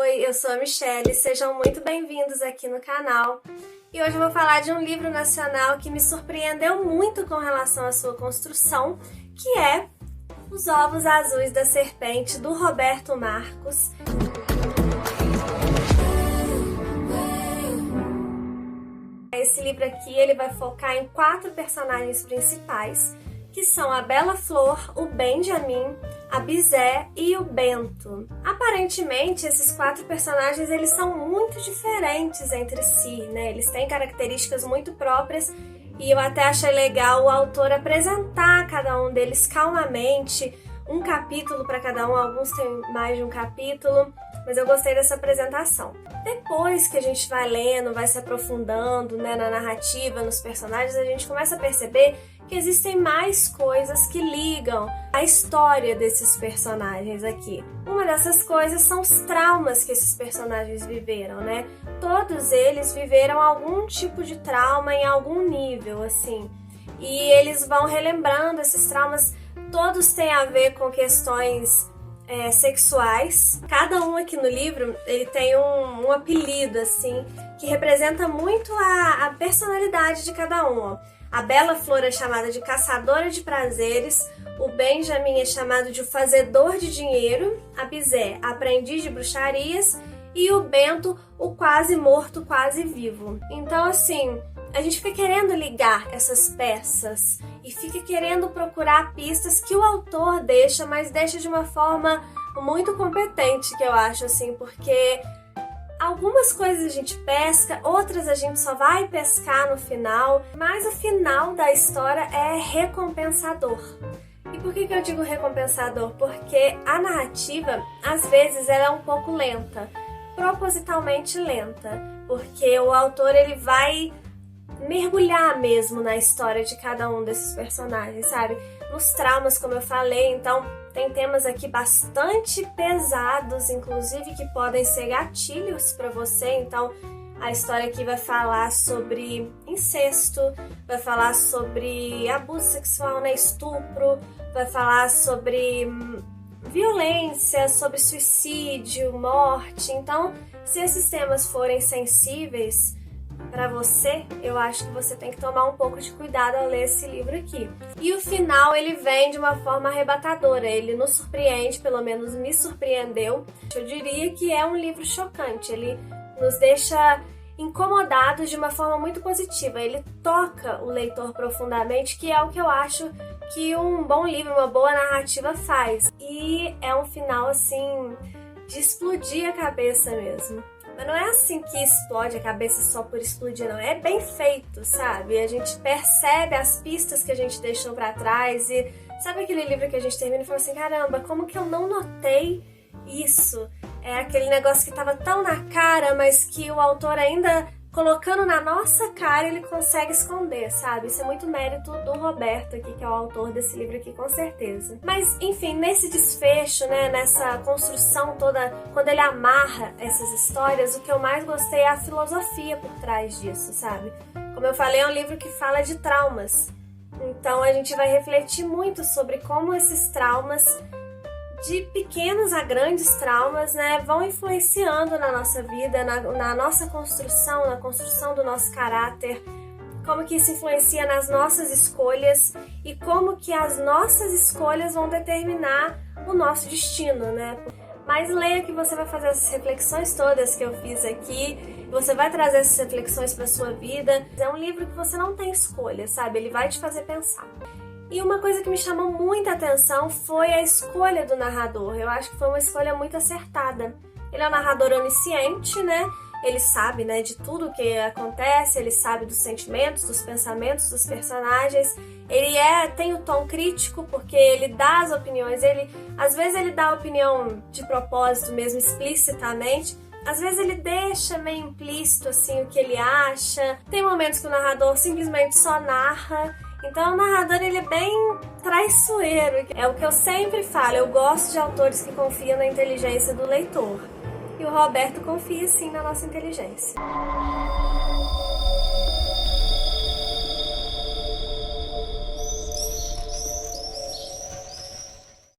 Oi, eu sou a Michelle, sejam muito bem-vindos aqui no canal. E hoje eu vou falar de um livro nacional que me surpreendeu muito com relação à sua construção, que é Os Ovos Azuis da Serpente, do Roberto Marcos. Esse livro aqui ele vai focar em 4 personagens principais, que são a Bela Flor, o Benjamin, a Bizé e o Bento. Aparentemente, esses 4 personagens eles são muito diferentes entre si, né? Eles têm características muito próprias e eu até achei legal o autor apresentar cada um deles calmamente, um capítulo para cada um, alguns têm mais de um capítulo, mas eu gostei dessa apresentação. Depois que a gente vai lendo, vai se aprofundando, né, na narrativa, nos personagens, a gente começa a perceber que existem mais coisas que ligam a história desses personagens aqui. Uma dessas coisas são os traumas que esses personagens viveram, né? Todos eles viveram algum tipo de trauma em algum nível, assim. E eles vão relembrando esses traumas, todos têm a ver com questões sexuais. Cada um aqui no livro, ele tem um apelido, assim, que representa muito a personalidade de cada um, ó. A Bela Flor é chamada de caçadora de prazeres, o Benjamin é chamado de o fazedor de dinheiro, a Bizé, aprendiz de bruxarias, e o Bento, o quase morto, quase vivo. Então, assim, a gente fica querendo ligar essas peças e fica querendo procurar pistas que o autor deixa, mas deixa de uma forma muito competente, que eu acho, assim, porque algumas coisas a gente pesca, outras a gente só vai pescar no final, mas o final da história é recompensador. E por que eu digo recompensador? Porque a narrativa, às vezes, ela é um pouco lenta, propositalmente lenta, porque o autor ele vai mergulhar mesmo na história de cada um desses personagens, sabe? Nos traumas, como eu falei, então tem temas aqui bastante pesados, inclusive que podem ser gatilhos para você. Então a história aqui vai falar sobre incesto, vai falar sobre abuso sexual, né? Estupro, vai falar sobre violência, sobre suicídio, morte. Então, se esses temas forem sensíveis para você, eu acho que você tem que tomar um pouco de cuidado ao ler esse livro aqui. E o final, ele vem de uma forma arrebatadora, ele nos surpreende, pelo menos me surpreendeu. Eu diria que é um livro chocante, ele nos deixa incomodados de uma forma muito positiva, ele toca o leitor profundamente, que é o que eu acho que um bom livro, uma boa narrativa faz. E é um final, assim, de explodir a cabeça mesmo. Mas não é assim que explode a cabeça só por explodir, não. É bem feito, sabe? A gente percebe as pistas que a gente deixou pra trás e sabe aquele livro que a gente termina e fala assim, caramba, como que eu não notei isso? É aquele negócio que tava tão na cara, mas que o autor ainda colocando na nossa cara, ele consegue esconder, sabe? Isso é muito mérito do Roberto aqui, que é o autor desse livro aqui, com certeza. Mas, enfim, nesse desfecho, né, nessa construção toda, quando ele amarra essas histórias, o que eu mais gostei é a filosofia por trás disso, sabe? Como eu falei, é um livro que fala de traumas. Então, a gente vai refletir muito sobre como esses traumas, de pequenos a grandes traumas, né, vão influenciando na nossa vida, na nossa construção, na construção do nosso caráter, como que isso influencia nas nossas escolhas e como que as nossas escolhas vão determinar o nosso destino, né? Mas leia que você vai fazer essas reflexões todas que eu fiz aqui, você vai trazer essas reflexões para sua vida. É um livro que você não tem escolha, sabe? Ele vai te fazer pensar. E uma coisa que me chamou muita atenção foi a escolha do narrador. Eu acho que foi uma escolha muito acertada. Ele é um narrador onisciente, né? Ele sabe, né, de tudo o que acontece, ele sabe dos sentimentos, dos pensamentos dos personagens. Ele tem o tom crítico, porque ele dá as opiniões. Às vezes ele dá a opinião de propósito mesmo, explicitamente. Às vezes ele deixa meio implícito, assim, o que ele acha. Tem momentos que o narrador simplesmente só narra. Então o narrador ele é bem traiçoeiro, é o que eu sempre falo, eu gosto de autores que confiam na inteligência do leitor. E o Roberto confia sim na nossa inteligência.